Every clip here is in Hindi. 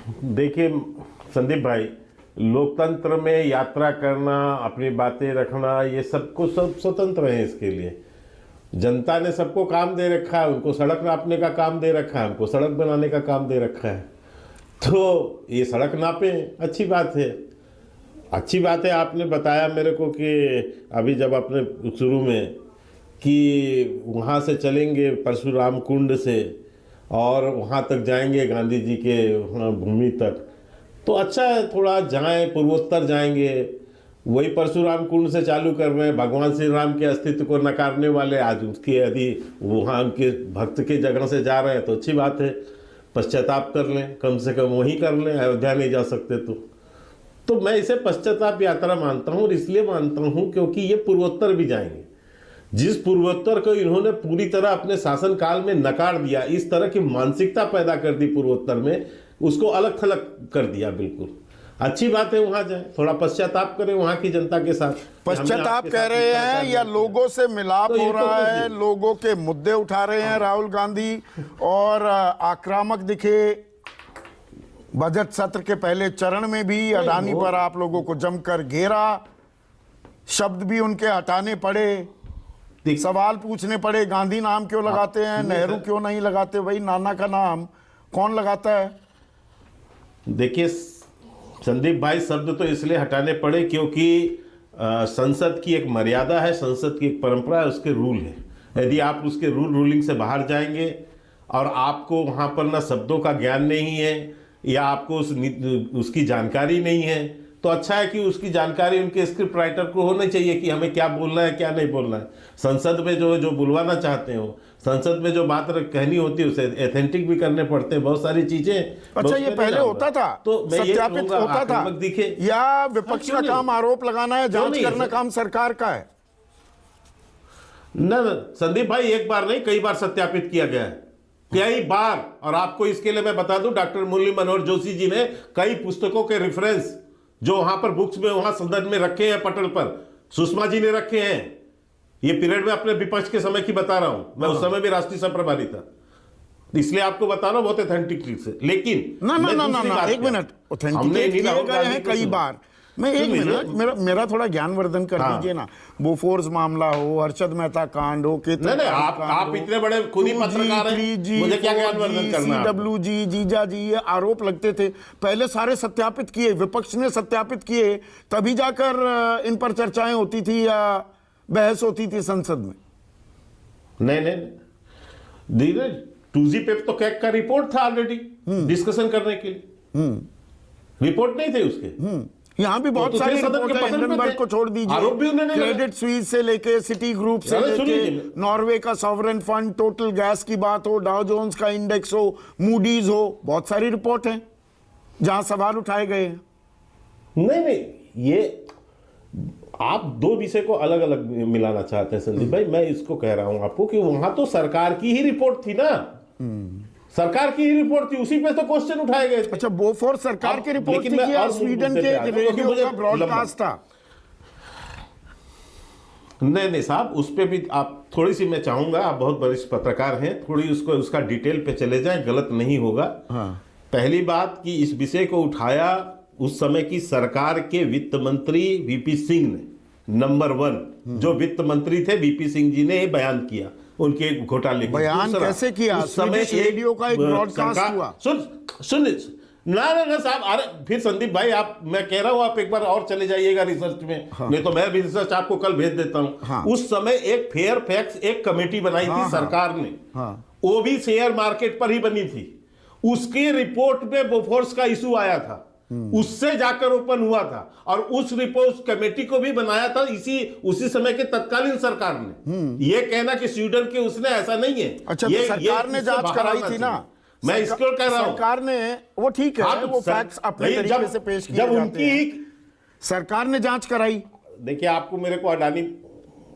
देखिए संदीप भाई, लोकतंत्र में यात्रा करना, अपनी बातें रखना, ये सबको सब स्वतंत्र है। इसके लिए जनता ने सबको काम दे रखा है, उनको सड़क नापने का काम दे रखा है, हमको सड़क बनाने का काम दे रखा है। तो ये सड़क नापे, अच्छी बात है। अच्छी बात है आपने बताया मेरे को कि अभी जब अपने शुरू में कि वहाँ से चलेंगे परशुराम कुंड से और वहाँ तक जाएंगे गांधी जी के भूमि तक, तो अच्छा है, थोड़ा जाएं, पूर्वोत्तर जाएंगे। वही परशुराम कुंड से चालू कर रहे हैं। भगवान श्री राम के अस्तित्व को नकारने वाले आज उसकी यदि वहाँ उनके भक्त की जगह से जा रहे हैं तो अच्छी बात है, पश्चाताप कर लें, कम से कम वहीं कर लें, अयोध्या नहीं जा सकते तो मैं इसे पश्चाताप यात्रा मानता हूँ। और इसलिए मानता हूँ क्योंकि ये पूर्वोत्तर भी जाएंगे। जिस पूर्वोत्तर को इन्होंने पूरी तरह अपने शासनकाल में नकार दिया, इस तरह की मानसिकता पैदा कर दी पूर्वोत्तर में, उसको अलग थलग कर दिया बिल्कुल। अच्छी बात है, वहां जाए, थोड़ा पश्चाताप करें वहां की जनता के साथ। पश्चाताप कह रहे हैं या लोगों से मिलाप हो रहा है, लोगों के मुद्दे उठा रहे हैं राहुल गांधी और आक्रामक दिखे। बजट सत्र के पहले चरण में भी अडानी पर आप लोगों को जमकर घेरा, शब्द भी उनके हटाने पड़े, सवाल पूछने पड़े, गांधी नाम क्यों लगाते हैं, नेहरू क्यों नहीं लगाते, भाई नाना का नाम कौन लगाता है। देखिए संदीप भाई, शब्द तो इसलिए हटाने पड़े क्योंकि संसद की एक मर्यादा है, संसद की एक परंपरा है, उसके रूल है। यदि आप उसके रूलिंग से बाहर जाएंगे और आपको वहाँ पर ना शब्दों का ज्ञान नहीं है या आपको उसकी जानकारी नहीं है, तो अच्छा है कि उसकी जानकारी उनके स्क्रिप्ट राइटर को होनी चाहिए कि हमें क्या बोलना है क्या नहीं बोलना है। संसद में जो बुलवाना चाहते हो, संसद में जो बात कहनी होती है उसे एथेंटिक भी करने पड़ते हैं, बहुत सारी चीजें। अच्छा, ये पहले होता था तो सत्यापित होता था दिखे या विपक्ष का काम आरोप लगाना है, जांच करना काम सरकार का है? न संदीप भाई, एक बार नहीं कई बार सत्यापित किया गया है, कई बार। और आपको इसके लिए मैं बता दूं, डॉक्टर मुरली मनोहर जोशी जी ने कई पुस्तकों के रेफरेंस जो वहां पर बुक्स में वहां सदन में रखे हैं, पटल पर सुषमा जी ने रखे हैं। ये पीरियड में अपने विपक्ष के समय की बता रहा हूं, मैं उस समय भी राष्ट्रीय सह प्रभारी था, इसलिए आपको बता रहा हूं बहुत ऑथेंटिक से। लेकिन ना एक मिनट, ऑथेंटिकेट किए गए हैं कई बार। मैं एक मिनट, मेरा थोड़ा ज्ञानवर्धन कर दीजिए ना। बोफोर्स मामला हो, हर्षद मेहता कांड हो, नहीं, आप इतने बड़े खुद ही पत्रकार हैं, मुझे क्या ज्ञानवर्धन करना है? CWG, जीजा जी, ये आरोप लगते थे, पहले सारे सत्यापित किए, विपक्ष ने सत्यापित किए, तभी जाकर इन पर चर्चाएं होती थी या बहस होती थी संसद में। नहीं, धीरे 2G पे तो कैग का रिपोर्ट था ऑलरेडी डिस्कशन करने के लिए, रिपोर्ट नहीं थे उसके। यहाँ भी बहुत सारी रिपोर्ट है, हिंडनबर्ग को छोड़ दीजिए, क्रेडिट स्विस से लेके सिटी ग्रुप से लेके नॉर्वे का सॉवरेन फंड, टोटल गैस की बात हो, डाउ जोन्स का इंडेक्स हो, मूडीज हो, बहुत सारी रिपोर्ट है जहां सवाल उठाए गए हैं। नहीं, ये आप दो विषय को अलग अलग मिलाना चाहते हैं संदीप भाई। मैं इसको कह रहा हूं आपको कि वहां तो सरकार की ही रिपोर्ट थी ना, सरकार की ही रिपोर्ट थी, उसी पे तो क्वेश्चन उठाए गए थे। अच्छा, बोफोर्स सरकार की रिपोर्ट थी या स्वीडन के रेडियो का ब्रॉडकास्ट था? नहीं साहब, उस पे भी आप थोड़ी सी, मैं चाहूंगा, आप बहुत वरिष्ठ पत्रकार हैं, थोड़ी उसका डिटेल पे चले जाएं, गलत नहीं होगा। हाँ। पहली बात कि इस विषय को उठाया उस समय की सरकार के वित्त मंत्री वीपी सिंह ने, नंबर 1 जो वित्त मंत्री थे वीपी सिंह जी ने बयान किया उनके घोटाले बयान कैसे किया? उस समय रेडियो का एक ब्रॉडकास्ट हुआ। सुन ना साहब, अरे फिर संदीप भाई, आप, मैं कह रहा हूं आप एक बार और चले जाइएगा रिसर्च में। हाँ। नहीं तो मैं भी रिसर्च आपको कल भेज देता हूं। हाँ। उस समय एक फेयर फैक्स एक कमेटी बनाई थी सरकार ने, वो भी शेयर मार्केट पर ही बनी थी। उसकी रिपोर्ट में बोफोर्स का इशू आया था, उससे जाकर ओपन हुआ था, और उस रिपोर्ट कमेटी को भी बनाया था उसी समय के तत्कालीन सरकार ने। ये कहना कि स्वीडन के उसने, ऐसा नहीं है। अच्छा, ये सरकार ने जांच कराई थी ना, मैं इसको कह रहा हूं, सरकार ने, वो ठीक है, वो फैक्ट्स अपने तरीके से पेश किए जाते हैं, सरकार ने जांच कराई। देखिए, आपको मेरे को अडानी,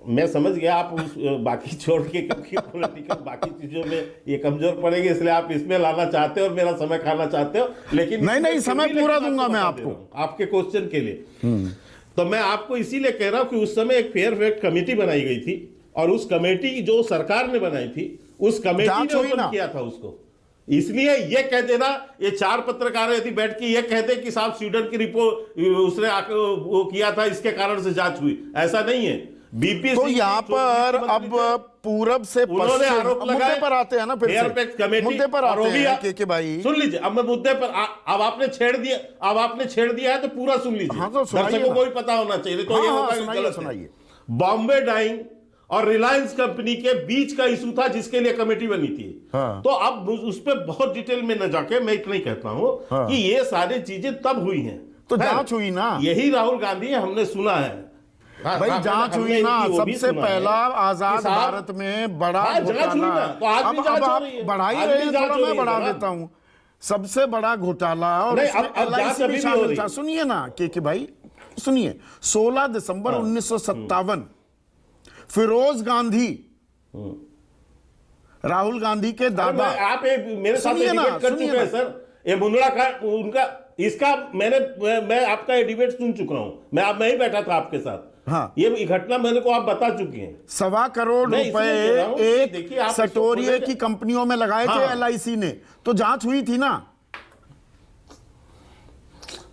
मैं समझ गया, आप उस बाकी छोड़ के, क्योंकि पॉलिटिकल बाकी चीजों में ये कमजोर पड़ेंगे, इसलिए आप इसमें लाना चाहते हो और मेरा समय खाना चाहते हो। लेकिन नहीं, समय पूरा दूंगा मैं आपको, आपके क्वेश्चन के लिए। तो मैं आपको इसीलिए कह रहा हूं कि उस समय एक फेयर फैक्ट कमेटी बनाई गई थी, और उस कमेटी जो सरकार ने बनाई थी, उस कमेटी ने ओपन किया था उसको। इसलिए ये कह देना, ये 4 पत्रकार यदि बैठ के ये कह दे कि साहब स्वीडन की रिपोर्ट उसने आकर वो किया था, इसके कारण से जांच हुई, ऐसा नहीं है। बीपी तो यहाँ पर अब पूरब से उन्होंने आरोप लगाए, मुद्दे पर आते हैं ना, फिर से मुद्दे पर आते हैं कि भाई सुन लीजिए। अब मैं मुद्दे पर अब आपने छेड़ दिया है तो पूरा सुन लीजिए। हाँ, तो दर्शकों को भी पता होना चाहिए, तो ये होगा सुनाइए। बॉम्बे डाइंग और रिलायंस कंपनी के बीच का इशू था जिसके लिए कमेटी बनी थी। हाँ। तो अब उस पर बहुत डिटेल में न जाके मैं इतना ही कहता हूं कि ये सारी चीजें तब हुई हैं, तो जांच हुई ना, यही राहुल गांधी हमने सुना है भाई, जांच हुई ना। सबसे पहला आजाद भारत में बड़ा घोटाला, तो आज भी जांच हो रही है, बढ़ा ही रहे हैं, थोड़ा मैं बढ़ा देता हूं। सबसे बड़ा घोटाला और LIC भी शामिल था। सुनिए ना कि भाई सुनिए, 16 दिसंबर 1957 फिरोज गांधी, राहुल गांधी के दादा, आप मेरे साथ डिबेट कर चुके हैं सर, ये मुंदड़ा का उनका इसका मैं आपका ये डिबेट सुन चुका हूं, मैं ही बैठा था आपके साथ। हाँ, ये घटना मेरे को आप बता चुके हैं। 1.25 करोड़ रुपए एक सटोरिये की कंपनियों में लगाए थे LIC ने, तो जांच हुई थी ना।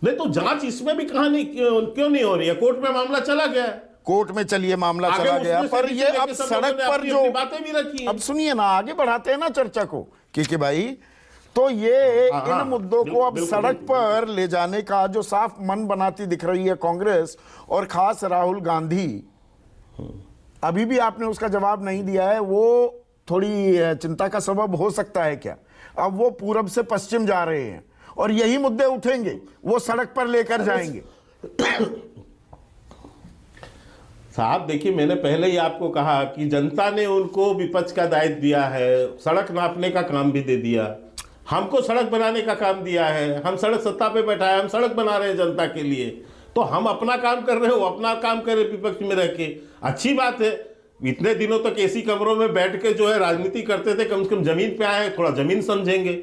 नहीं तो जांच इसमें भी कहानी क्यों नहीं हो रही है? कोर्ट में मामला चला गया है, कोर्ट में चलिए मामला चला गया, पर ये अब सड़क पर जो बातें भी रखी है। अब सुनिए ना, आगे बढ़ाते हैं ना चर्चा को कि भाई, तो ये इन मुद्दों को अब सड़क पर ले जाने का जो साफ मन बनाती दिख रही है कांग्रेस और खास राहुल गांधी, अभी भी आपने उसका जवाब नहीं दिया है। वो थोड़ी चिंता का सबब हो सकता है क्या? अब वो पूरब से पश्चिम जा रहे हैं और यही मुद्दे उठेंगे, वो सड़क पर लेकर जाएंगे। साहब देखिए, मैंने पहले ही आपको कहा कि जनता ने उनको विपक्ष का दायित्व दिया है, सड़क नापने का काम भी दे दिया, हमको सड़क बनाने का काम दिया है, हम सड़क सत्ता पे बैठा है, हम सड़क बना रहे हैं जनता के लिए, तो हम अपना काम कर रहे हो, अपना काम करें विपक्ष में रह के, अच्छी बात है। इतने दिनों तक एसी कमरों में बैठ के जो है राजनीति करते थे, कम से कम जमीन पे आए, थोड़ा जमीन समझेंगे।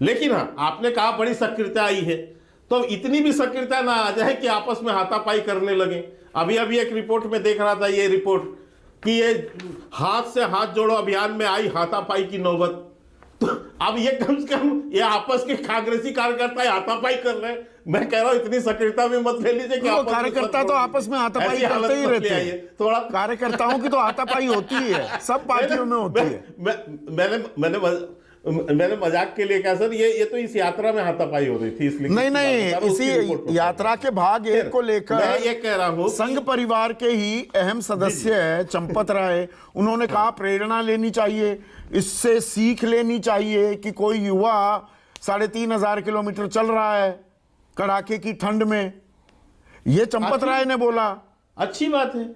लेकिन हाँ, आपने कहा बड़ी सक्रियता आई है, तो इतनी भी सक्रियता ना आ जाए कि आपस में हाथापाई करने लगे। अभी एक रिपोर्ट में देख रहा था, ये रिपोर्ट कि ये हाथ से हाथ जोड़ो अभियान में आई हाथापाई की नौबत। तो अब ये कम से कम ये आपस के कांग्रेसी कार्यकर्ता हाथापाई कर रहे हैं। मैं कह रहा हूं इतनी सक्रियता भी मत ले लीजिए कि कार्यकर्ता तो आपस में हाथापाई करते ही रहते हैं। थोड़ा कार्यकर्ताओं की तो हाथापाई होती है, सब पार्टियों में होती है। मैंने मजाक के लिए कहा सर, ये तो इस यात्रा में हाथापाई हो रही थी, इसलिए नहीं, इसी यात्रा के भाग 1 को लेकर मैं ये कह रहा हूं, संघ परिवार के ही अहम सदस्य है चंपत राय, उन्होंने कहा प्रेरणा लेनी चाहिए, इससे सीख लेनी चाहिए कि कोई युवा 3,500 किलोमीटर चल रहा है कड़ाके की ठंड में। ये चंपत राय ने बोला। अच्छी बात है।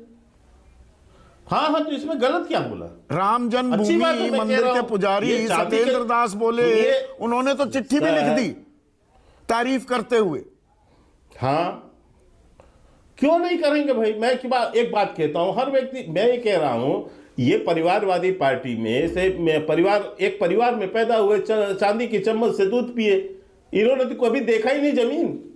हाँ, तो इसमें गलत क्या बोला? राम जन्मभूमि मंदिर के पुजारी सत्येंद्र दास बोले, उन्होंने तो चिट्ठी भी लिख दी तारीफ करते हुए। हाँ, क्यों नहीं करेंगे भाई? मैं एक बात कहता हूं, हर व्यक्ति, मैं ये कह रहा हूं, ये परिवारवादी पार्टी में से एक परिवार में पैदा हुए, चांदी की चम्मच से दूध पिए, इन्होंने तो कभी देखा ही नहीं जमीन।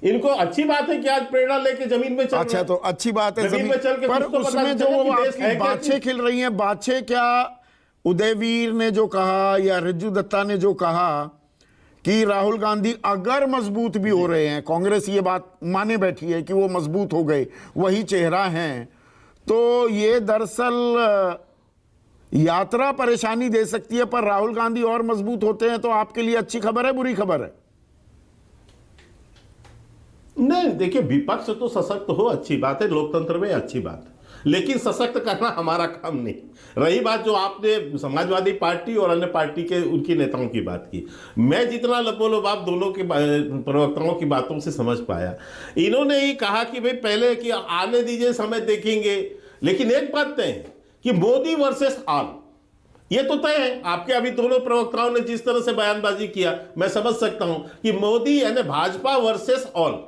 इनको अच्छी बात है कि आज प्रेरणा लेके जमीन में चल। अच्छा, तो अच्छी बात है जमीन में चल के, पर उसमें जो आपकी बाछें खिल रही हैं, बाछें क्या उदयवीर ने जो कहा या रिज्जू दत्ता ने जो कहा कि राहुल गांधी अगर मजबूत भी हो रहे हैं, कांग्रेस ये बात माने बैठी है कि वो मजबूत हो गए, वही चेहरा हैं, तो ये दरअसल यात्रा परेशानी दे सकती है, पर राहुल गांधी और मजबूत होते हैं तो आपके लिए अच्छी खबर है, बुरी खबर है? नहीं, देखिए, विपक्ष तो सशक्त हो, अच्छी बात है, लोकतंत्र में अच्छी बात है, लेकिन सशक्त करना हमारा काम नहीं। रही बात जो आपने समाजवादी पार्टी और अन्य पार्टी के उनकी नेताओं की बात की, मैं जितना लबोलबाब दोनों के प्रवक्ताओं की बातों से समझ पाया, इन्होंने ही कहा कि भाई पहले कि आने दीजिए, समय देखेंगे, लेकिन एक बात तय है कि मोदी वर्सेस ऑल, ये तो तय है। आपके अभी दोनों प्रवक्ताओं ने जिस तरह से बयानबाजी किया, मैं समझ सकता हूं कि मोदी यानी भाजपा वर्सेस ऑल,